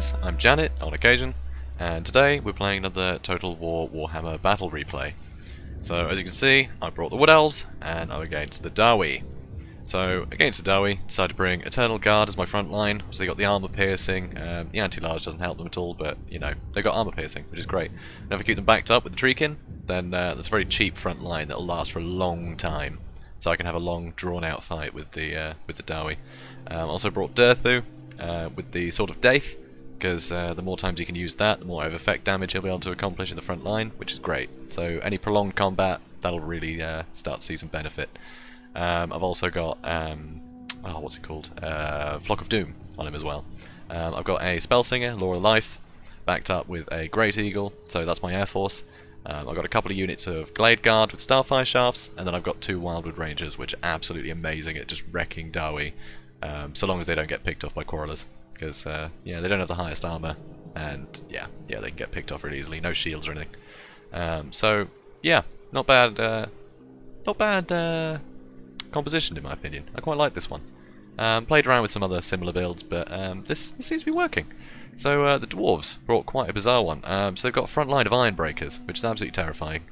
guys, I'm Janet on occasion, and today we're playing another Total War Warhammer Battle Replay. So as you can see, I brought the Wood Elves, and I'm against the Dawi. So against the Dawi, decided to bring Eternal Guard as my front line. So they got the armor piercing. The anti-large doesn't help them at all, but you know they've got armor piercing, which is great. And if I keep them backed up with the Treekin, then that's a very cheap front line that'll last for a long time. So I can have a long, drawn-out fight with the Dawi. Also brought Durthu with the Sword of Death, because the more times he can use that, the more of effect damage he'll be able to accomplish in the front line, which is great. So any prolonged combat, that'll really start to see some benefit. I've also got what's it called? Flock of Doom on him as well. I've got a Spellsinger, Law of Life, backed up with a Great Eagle, so that's my Air Force. I've got a couple of units of Glade Guard with Starfire Shafts, and then I've got 2 Wildwood Rangers, which are absolutely amazing at just wrecking Dawi, so long as they don't get picked off by Quarrelers. Because, yeah, they don't have the highest armor, and, yeah, they can get picked off really easily. No shields or anything. So, yeah, not bad composition in my opinion. I quite like this one. Played around with some other similar builds, but this seems to be working. So the Dwarves brought quite a bizarre one. So they've got a front line of Ironbreakers, which is absolutely terrifying.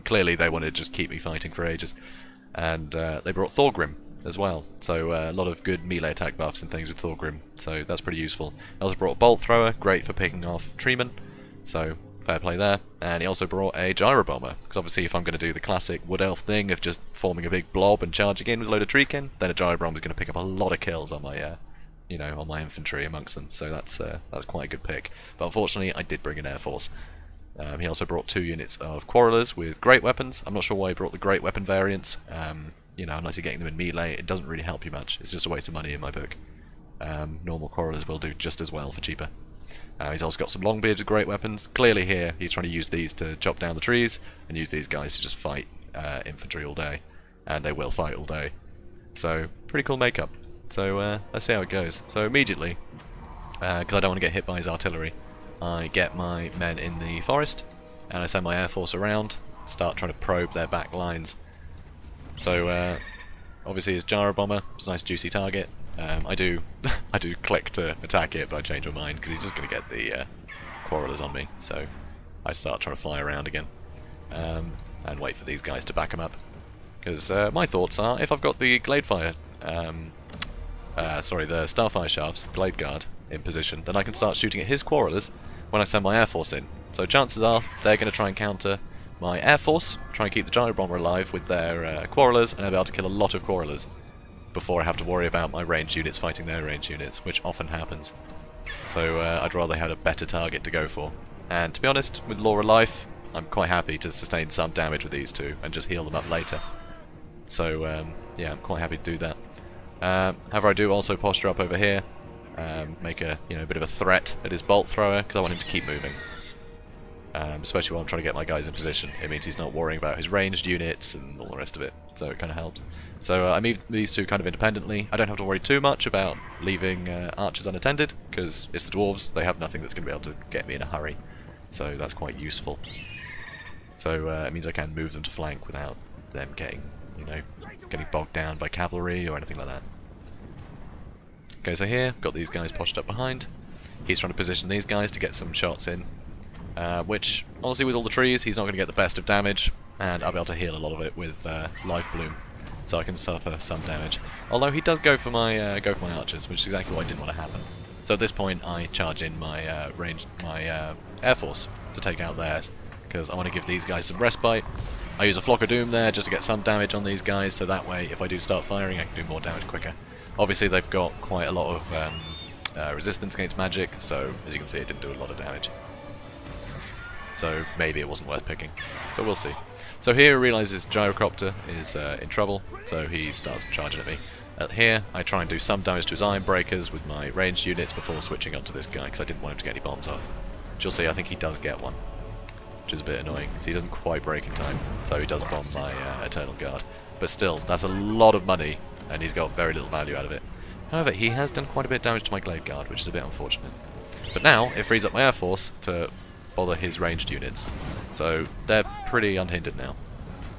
Clearly they wanted to just keep me fighting for ages. And they brought Thorgrim as well. So a lot of good melee attack buffs and things with Thorgrim. So that's pretty useful. He also brought a Bolt Thrower, great for picking off Treemen. So fair play there. And he also brought a Gyro Bomber, because obviously if I'm going to do the classic Wood Elf thing of just forming a big blob and charging in with a load of Treekin, then a Gyro Bomber is going to pick up a lot of kills on my you know, on my infantry amongst them, so that's quite a good pick. But unfortunately, I did bring an Air Force. He also brought 2 units of Quarrelers with great weapons. I'm not sure why he brought the great weapon variants. You know, unless you're getting them in melee, it doesn't really help you much. It's just a waste of money in my book. Normal Quarrelers will do just as well for cheaper. He's also got some Longbeards with great weapons. Clearly here, he's trying to use these to chop down the trees, and use these guys to just fight infantry all day. And they will fight all day. So, pretty cool makeup. So let's see how it goes. So immediately, because I don't want to get hit by his artillery, I get my men in the forest, and I send my Air Force around, start trying to probe their back lines. So obviously his Gyro Bomber is a nice juicy target. I do click to attack it, but I change my mind because he's just going to get the Quarrelers on me. So I start trying to fly around again and wait for these guys to back him up. Because my thoughts are, if I've got the Gladefire, the Starfire Shafts, Glade Guard, in position, then I can start shooting at his Quarrelers when I send my Air Force in. So chances are they're going to try and counter my Air Force, try and keep the Gyro Bomber alive with their Quarrelers, and I'll be able to kill a lot of Quarrelers before I have to worry about my ranged units fighting their ranged units, which often happens. So I'd rather have a better target to go for. And to be honest, with Law of Life, I'm quite happy to sustain some damage with these 2 and just heal them up later. So yeah, I'm quite happy to do that. However, I do also posture up over here, make a bit of a threat at his Bolt Thrower, because I want him to keep moving. Especially while I'm trying to get my guys in position. It means he's not worrying about his ranged units and all the rest of it, so it kind of helps. So I move these 2 kind of independently. I don't have to worry too much about leaving archers unattended, because it's the Dwarves, they have nothing that's going to be able to get me in a hurry. So that's quite useful. So it means I can move them to flank without them getting bogged down by cavalry or anything like that. Okay, so here, got these guys posted up behind. He's trying to position these guys to get some shots in. Which, honestly, with all the trees, he's not going to get the best of damage, and I'll be able to heal a lot of it with Life Bloom, so I can suffer some damage. Although he does go for my archers, which is exactly what I didn't want to happen. So at this point, I charge in my Air Force to take out theirs, because I want to give these guys some respite. I use a Flock of Doom there just to get some damage on these guys, so that way, if I do start firing, I can do more damage quicker. Obviously, they've got quite a lot of resistance against magic, so as you can see, it didn't do a lot of damage. So maybe it wasn't worth picking, but we'll see. So here he realises Gyrocopter is in trouble, so he starts charging at me. Here, I try and do some damage to his Ironbreakers with my ranged units before switching onto this guy, because I didn't want him to get any bombs off. Which you'll see, I think he does get one, which is a bit annoying, so he doesn't quite break in time, so he does bomb my Eternal Guard. But still, that's a lot of money, and he's got very little value out of it. However, he has done quite a bit of damage to my Glade Guard, which is a bit unfortunate. But now, it frees up my Air Force to bother his ranged units, so they're pretty unhindered now.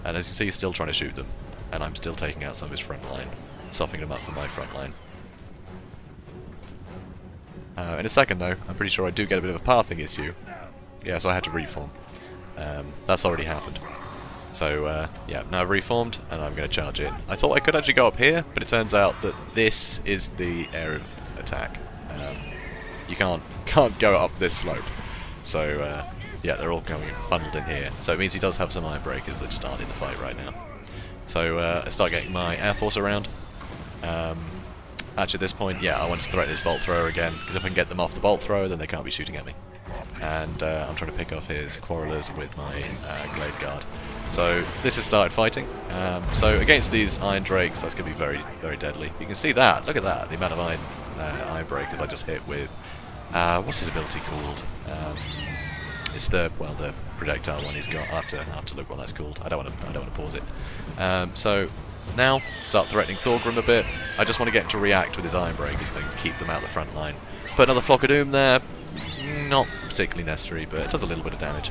And as you can see, he's still trying to shoot them, and I'm still taking out some of his front line, softening them up for my front line. In a second though, I'm pretty sure I do get a bit of a pathing issue. Yeah, so I had to reform. That's already happened. So, yeah, now I've reformed, and I'm going to charge in. I thought I could actually go up here, but it turns out that this is the area of attack. You can't go up this slope. So, yeah, they're all going funneled in here. So it means he does have some iron breakers that just aren't in the fight right now. So, I start getting my Air Force around. Actually, at this point, yeah, I want to threaten his bolt thrower again, because if I can get them off the bolt thrower, then they can't be shooting at me. And I'm trying to pick off his quarrelers with my Glade Guard. So this has started fighting. So against these Iron Drakes, that's going to be very, very deadly. You can see that. Look at that. The amount of Iron Breakers I just hit with. What's his ability called? It's the projectile one he's got. I'll have to look what that's called. I don't want to pause it. So now start threatening Thorgrim a bit. I just want to get him to react with his Iron Breakers and things, keep them out the front line. Put another Flock of Doom there. Not particularly necessary, but it does a little bit of damage.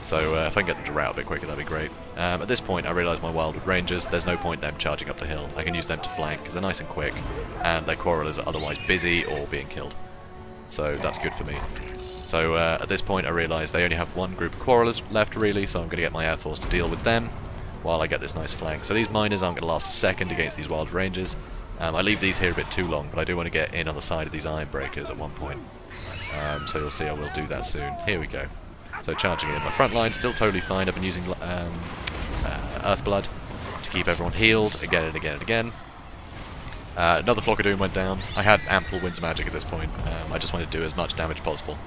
So if I can get them to rout a bit quicker, that'd be great. At this point, I realise my Wildwood Rangers, there's no point them charging up the hill. I can use them to flank, because they're nice and quick, and their quarrelers are otherwise busy or being killed. So that's good for me. So at this point, I realise they only have one group of quarrelers left, really, so I'm going to get my Air Force to deal with them while I get this nice flank. So these miners aren't going to last a second against these Wild Rangers. I leave these here a bit too long, but I do want to get in on the side of these Iron Breakers at one point. So you'll see I will do that soon. Here we go. So charging in my front line, still totally fine. I've been using Earthblood to keep everyone healed again and again and again. Another Flock of Doom went down. I had ample Winds of Magic at this point. I just wanted to do as much damage possible.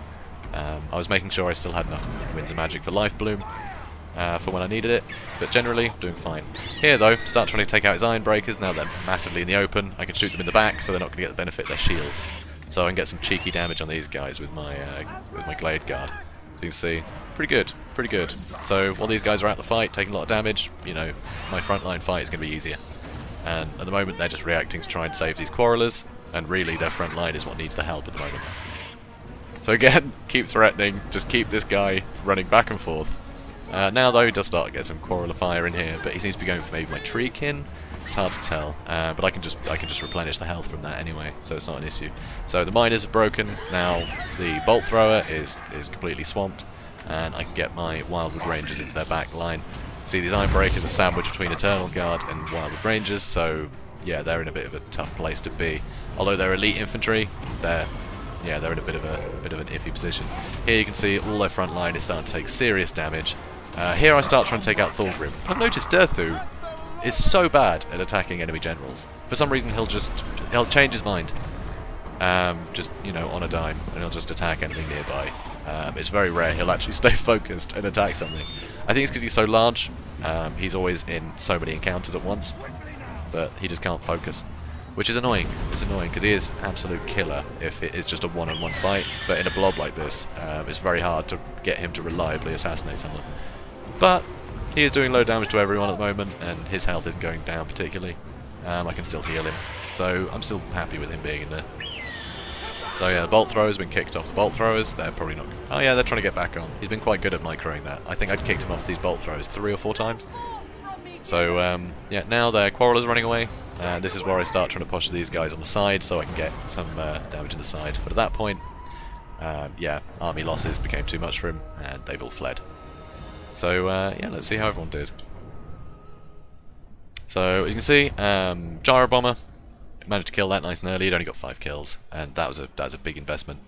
I was making sure I still had enough Winds of Magic for Life Bloom for when I needed it, but generally doing fine. Here though, start trying to take out his Iron Breakers. Now they're massively in the open. I can shoot them in the back, so they're not going to get the benefit of their shields. So I can get some cheeky damage on these guys with my Glade Guard. So you can see, pretty good, pretty good. So while these guys are out the fight, taking a lot of damage, you know, my frontline fight is going to be easier. And at the moment they're just reacting to try and save these quarrelers, and really their front line is what needs the help at the moment. So again, keep threatening, just keep this guy running back and forth. Now though, he does start to get some quarreler fire in here, but he seems to be going for maybe my Treekin. It's hard to tell, but I can just replenish the health from that anyway, so it's not an issue. So the miners are broken now. The bolt thrower is completely swamped, and I can get my Wildwood Rangers into their back line. See, these Iron Breakers are sandwiched between Eternal Guard and Wildwood Rangers, so yeah, they're in a bit of a tough place to be. Although they're elite infantry, they're in a bit of an iffy position. Here you can see all their front line is starting to take serious damage. Here I start trying to take out Thorgrim. I've noticed Derthu is so bad at attacking enemy generals. For some reason he'll change his mind. Just, you know, on a dime, and he'll just attack anything nearby. It's very rare he'll actually stay focused and attack something. I think it's because he's so large. He's always in so many encounters at once, but he just can't focus. Which is annoying. It's annoying because he is absolute killer if it is just a one-on-one fight, but in a blob like this, it's very hard to get him to reliably assassinate someone. But he is doing low damage to everyone at the moment, and his health isn't going down particularly. I can still heal him, so I'm still happy with him being in there. So yeah, the bolt throwers have been kicked off. The bolt throwers, they're probably not... Oh yeah, they're trying to get back on. He's been quite good at microing that. I think I'd kicked him off these bolt throwers 3 or 4 times. So yeah, now their quarrelers running away. This is where I start trying to push these guys on the side so I can get some damage in the side. But at that point, yeah, army losses became too much for him, and they've all fled. So yeah, let's see how everyone did. So you can see, Gyro Bomber managed to kill that nice and early. He'd only got 5 kills, and that was a big investment.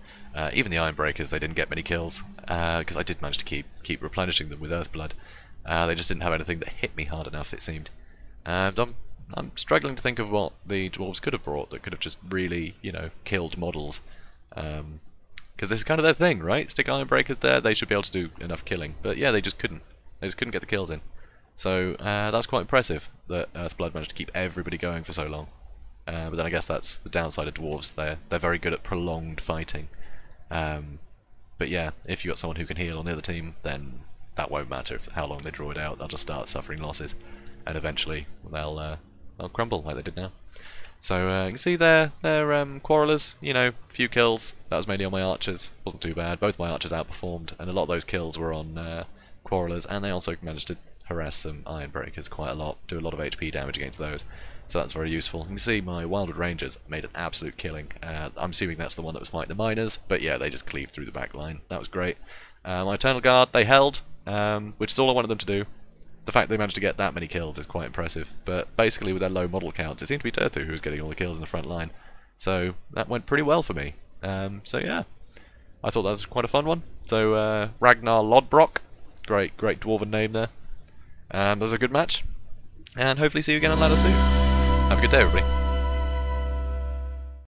Even the Iron Breakers, they didn't get many kills because I did manage to keep replenishing them with Earthblood. They just didn't have anything that hit me hard enough, it seemed. I'm struggling to think of what the Dwarves could have brought that could have just really, you know, killed models. Because this is kind of their thing, right? Stick Iron Breakers there, they should be able to do enough killing. But yeah, they just couldn't. They just couldn't get the kills in. So that's quite impressive that Earthblood managed to keep everybody going for so long. But then I guess that's the downside of Dwarves. They're very good at prolonged fighting. But yeah, if you've got someone who can heal on the other team, then that won't matter how long they draw it out. They'll just start suffering losses, and eventually they'll crumble like they did now. So you can see their quarrelers, you know, few kills. That was mainly on my archers. Wasn't too bad. Both my archers outperformed, and a lot of those kills were on quarrelers, and they also managed to harass some Iron Breakers quite a lot, do a lot of HP damage against those. so that's very useful. You can see my Wildwood Rangers made an absolute killing. I'm assuming that's the one that was fighting the miners, but yeah, they just cleaved through the back line. That was great. My Eternal Guard, they held, which is all I wanted them to do. The fact they managed to get that many kills is quite impressive, but basically with their low model counts, it seemed to be Turthu who was getting all the kills in the front line. So that went pretty well for me. So yeah, I thought that was quite a fun one. So Ragnar Lodbrok, great dwarven name there. That was a good match, and hopefully see you again on ladder soon. Have a good day, everybody.